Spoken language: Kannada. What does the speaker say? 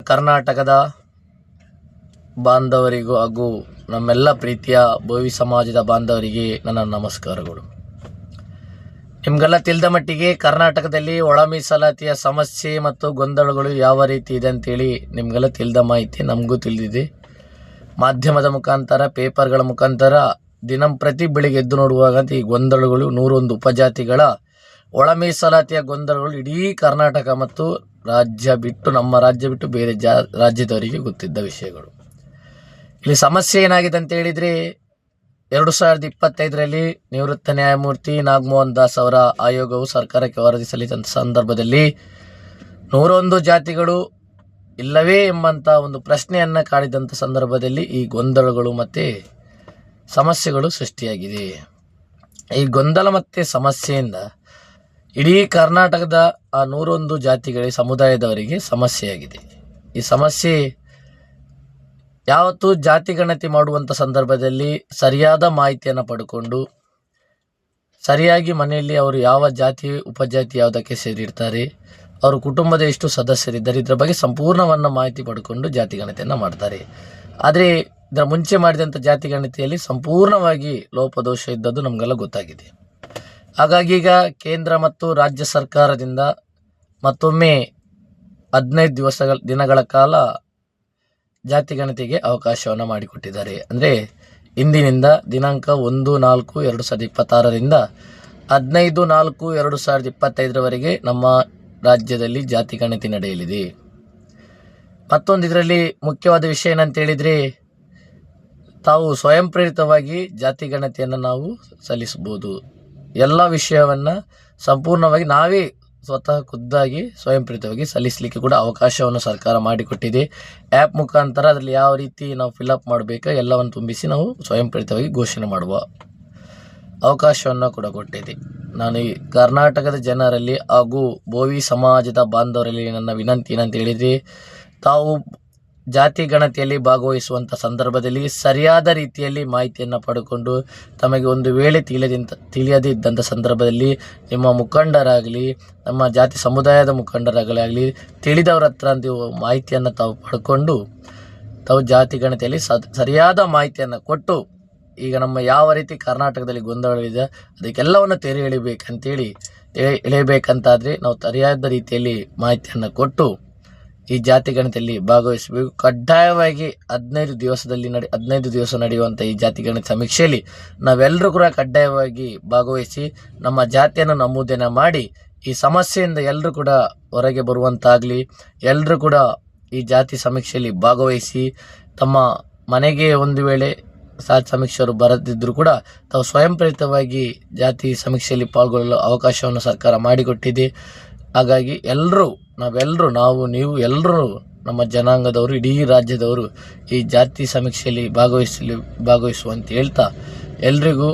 ಕರ್ನಾಟಕದ ಬಾಂಧವರಿಗೂ ಹಾಗೂ ನಮ್ಮೆಲ್ಲ ಪ್ರೀತಿಯ ಬೋವಿ ಸಮಾಜದ ಬಾಂಧವರಿಗೆ ನನ್ನ ನಮಸ್ಕಾರಗಳು. ನಿಮಗೆಲ್ಲ ತಿಳಿದ ಮಟ್ಟಿಗೆ ಕರ್ನಾಟಕದಲ್ಲಿ ಒಳ ಮೀಸಲಾತಿಯ ಸಮಸ್ಯೆ ಮತ್ತು ಗೊಂದಲಗಳು ಯಾವ ರೀತಿ ಇದೆ ಅಂತೇಳಿ ನಿಮಗೆಲ್ಲ ತಿಳಿದ ಮಾಹಿತಿ ನಮಗೂ ತಿಳಿದಿದೆ. ಮಾಧ್ಯಮದ ಮುಖಾಂತರ, ಪೇಪರ್ಗಳ ಮುಖಾಂತರ ದಿನಂಪ್ರತಿ ಬೆಳಿಗ್ಗೆ ಎದ್ದು ನೋಡುವಾಗ ಈ ಗೊಂದಲಗಳು 101 ಉಪಜಾತಿಗಳ ಒಳ ಮೀಸಲಾತಿಯ ಗೊಂದಲಗಳು ಇಡೀ ಕರ್ನಾಟಕ ಮತ್ತು ನಮ್ಮ ರಾಜ್ಯ ಬಿಟ್ಟು ಬೇರೆ ರಾಜ್ಯದವರಿಗೆ ಗೊತ್ತಿದ್ದ ವಿಷಯಗಳು. ಇಲ್ಲಿ ಸಮಸ್ಯೆ ಏನಾಗಿದೆ ಅಂತ ಹೇಳಿದರೆ, 2025ರಲ್ಲಿ ನಿವೃತ್ತ ನ್ಯಾಯಮೂರ್ತಿ ನಾಗಮೋಹನ್ ದಾಸ್ ಅವರ ಆಯೋಗವು ಸರ್ಕಾರಕ್ಕೆ ವರದಿ ಸಲ್ಲಿಸಿದಂಥ ಸಂದರ್ಭದಲ್ಲಿ 101 ಜಾತಿಗಳು ಇಲ್ಲವೇ ಎಂಬಂಥ ಒಂದು ಪ್ರಶ್ನೆಯನ್ನು ಕಾಡಿದಂಥ ಸಂದರ್ಭದಲ್ಲಿ ಈ ಗೊಂದಲಗಳು ಮತ್ತು ಸಮಸ್ಯೆಗಳು ಸೃಷ್ಟಿಯಾಗಿದೆ. ಈ ಗೊಂದಲ ಮತ್ತು ಸಮಸ್ಯೆಯಿಂದ ಇಡೀ ಕರ್ನಾಟಕದ ಆ 101 ಜಾತಿಗಳ ಸಮುದಾಯದವರಿಗೆ ಸಮಸ್ಯೆಯಾಗಿದೆ. ಈ ಸಮಸ್ಯೆ ಯಾವತ್ತೂ ಜಾತಿ ಗಣತಿ ಮಾಡುವಂಥ ಸಂದರ್ಭದಲ್ಲಿ ಸರಿಯಾದ ಮಾಹಿತಿಯನ್ನು ಪಡ್ಕೊಂಡು ಸರಿಯಾಗಿ ಮನೆಯಲ್ಲಿ ಅವರು ಯಾವ ಜಾತಿ ಉಪಜಾತಿ ಯಾವುದಕ್ಕೆ ಸೇರಿರ್ತಾರೆ, ಅವರು ಕುಟುಂಬದ ಎಷ್ಟು ಸದಸ್ಯರಿದ್ದಾರೆ, ಇದರ ಬಗ್ಗೆ ಸಂಪೂರ್ಣವನ್ನು ಮಾಹಿತಿ ಪಡ್ಕೊಂಡು ಜಾತಿ ಗಣತಿಯನ್ನು ಮಾಡ್ತಾರೆ. ಆದರೆ ಇದರ ಮುಂಚೆ ಮಾಡಿದಂಥ ಜಾತಿ ಗಣತಿಯಲ್ಲಿ ಸಂಪೂರ್ಣವಾಗಿ ಲೋಪದೋಷ ಇದ್ದದ್ದು ನಮಗೆಲ್ಲ ಗೊತ್ತಾಗಿದೆ. ಹಾಗಾಗಿ ಈಗ ಕೇಂದ್ರ ಮತ್ತು ರಾಜ್ಯ ಸರ್ಕಾರದಿಂದ ಮತ್ತೊಮ್ಮೆ 15 ದಿನಗಳ ಕಾಲ ಜಾತಿ ಗಣತಿಗೆ ಅವಕಾಶವನ್ನು ಮಾಡಿಕೊಟ್ಟಿದ್ದಾರೆ. ಅಂದರೆ ಇಂದಿನಿಂದ ದಿನಾಂಕ 1/4/2026ರಿಂದ 15/4/2025ರವರೆಗೆ ನಮ್ಮ ರಾಜ್ಯದಲ್ಲಿ ಜಾತಿ ಗಣತಿ ನಡೆಯಲಿದೆ. ಮತ್ತೊಂದು ಇದರಲ್ಲಿ ಮುಖ್ಯವಾದ ವಿಷಯ ಏನಂತೇಳಿದರೆ, ತಾವು ಸ್ವಯಂ ಪ್ರೇರಿತವಾಗಿ ಜಾತಿ ಗಣತಿಯನ್ನು ನಾವು ಸಲ್ಲಿಸ್ಬೋದು. ಎಲ್ಲ ವಿಷಯವನ್ನು ಸಂಪೂರ್ಣವಾಗಿ ನಾವೇ ಸ್ವತಃ ಖುದ್ದಾಗಿ ಸ್ವಯಂ ಪ್ರೇರಿತವಾಗಿ ಸಲ್ಲಿಸಲಿಕ್ಕೆ ಕೂಡ ಅವಕಾಶವನ್ನು ಸರ್ಕಾರ ಮಾಡಿಕೊಟ್ಟಿದೆ. ಆ್ಯಪ್ ಮುಖಾಂತರ ಅದರಲ್ಲಿ ಯಾವ ರೀತಿ ನಾವು ಫಿಲಪ್ ಮಾಡಬೇಕು ಎಲ್ಲವನ್ನು ತುಂಬಿಸಿ ನಾವು ಸ್ವಯಂ ಪ್ರೇರಿತವಾಗಿ ಘೋಷಣೆ ಮಾಡುವ ಅವಕಾಶವನ್ನು ಕೂಡ ಕೊಟ್ಟಿದೆ. ನಾನು ಈ ಕರ್ನಾಟಕದ ಜನರಲ್ಲಿ ಹಾಗೂ ಬೋವಿ ಸಮಾಜದ ಬಾಂಧವರಲ್ಲಿ ನನ್ನ ವಿನಂತಿ ಏನಂತ ಹೇಳಿದರೆ, ತಾವು ಜಾತಿ ಗಣತಿಯಲ್ಲಿ ಭಾಗವಹಿಸುವಂಥ ಸಂದರ್ಭದಲ್ಲಿ ಸರಿಯಾದ ರೀತಿಯಲ್ಲಿ ಮಾಹಿತಿಯನ್ನು ಪಡ್ಕೊಂಡು ತಮಗೆ ಒಂದು ವೇಳೆ ತಿಳಿಯದೇ ಇದ್ದಂಥ ಸಂದರ್ಭದಲ್ಲಿ ನಿಮ್ಮ ಮುಖಂಡರಾಗಲಿ, ನಮ್ಮ ಜಾತಿ ಸಮುದಾಯದ ಮುಖಂಡರಾಗಲಿ ತಿಳಿದವರ ಹತ್ರ ನೀವು ಮಾಹಿತಿಯನ್ನು ತಾವು ಪಡ್ಕೊಂಡು ತಾವು ಜಾತಿ ಗಣತಿಯಲ್ಲಿ ಸರಿಯಾದ ಮಾಹಿತಿಯನ್ನು ಕೊಟ್ಟು, ಈಗ ನಮ್ಮ ಯಾವ ರೀತಿ ಕರ್ನಾಟಕದಲ್ಲಿ ಗೊಂದಲಗಳಿದೆ ಅದಕ್ಕೆಲ್ಲವನ್ನು ತೆರೆ ಎಳೆಯಬೇಕಂತಾದರೆ ನಾವು ಸರಿಯಾದ ರೀತಿಯಲ್ಲಿ ಮಾಹಿತಿಯನ್ನು ಕೊಟ್ಟು ಈ ಜಾತಿ ಗಣತಿಯಲ್ಲಿ ಭಾಗವಹಿಸಬೇಕು. ಕಡ್ಡಾಯವಾಗಿ 15 ದಿವಸ ನಡೆಯುವಂಥ ಈ ಜಾತಿ ಗಣತಿ ಸಮೀಕ್ಷೆಯಲ್ಲಿ ನಾವೆಲ್ಲರೂ ಕೂಡ ಕಡ್ಡಾಯವಾಗಿ ಭಾಗವಹಿಸಿ ನಮ್ಮ ಜಾತಿಯನ್ನು ನಮೂದನೆ ಮಾಡಿ ಈ ಸಮಸ್ಯೆಯಿಂದ ಎಲ್ಲರೂ ಕೂಡ ಹೊರಗೆ ಬರುವಂತಾಗಲಿ. ಎಲ್ಲರೂ ಕೂಡ ಈ ಜಾತಿ ಸಮೀಕ್ಷೆಯಲ್ಲಿ ಭಾಗವಹಿಸಿ ತಮ್ಮ ಮನೆಗೆ ಒಂದು ವೇಳೆ ಸಮೀಕ್ಷೆಯವರು ಬರದಿದ್ದರೂ ಕೂಡ ತಾವು ಸ್ವಯಂ ಪ್ರೇರಿತವಾಗಿ ಜಾತಿ ಸಮೀಕ್ಷೆಯಲ್ಲಿ ಪಾಲ್ಗೊಳ್ಳಲು ಅವಕಾಶವನ್ನು ಸರ್ಕಾರ ಮಾಡಿಕೊಟ್ಟಿದೆ. ಹಾಗಾಗಿ ನಾವು ನೀವು ಎಲ್ಲರೂ ನಮ್ಮ ಜನಾಂಗದವರು, ಇಡೀ ರಾಜ್ಯದವರು ಈ ಜಾತಿ ಸಮೀಕ್ಷೆಯಲ್ಲಿ ಭಾಗವಹಿಸುವಂತ ಹೇಳ್ತಾ ಎಲ್ರಿಗೂ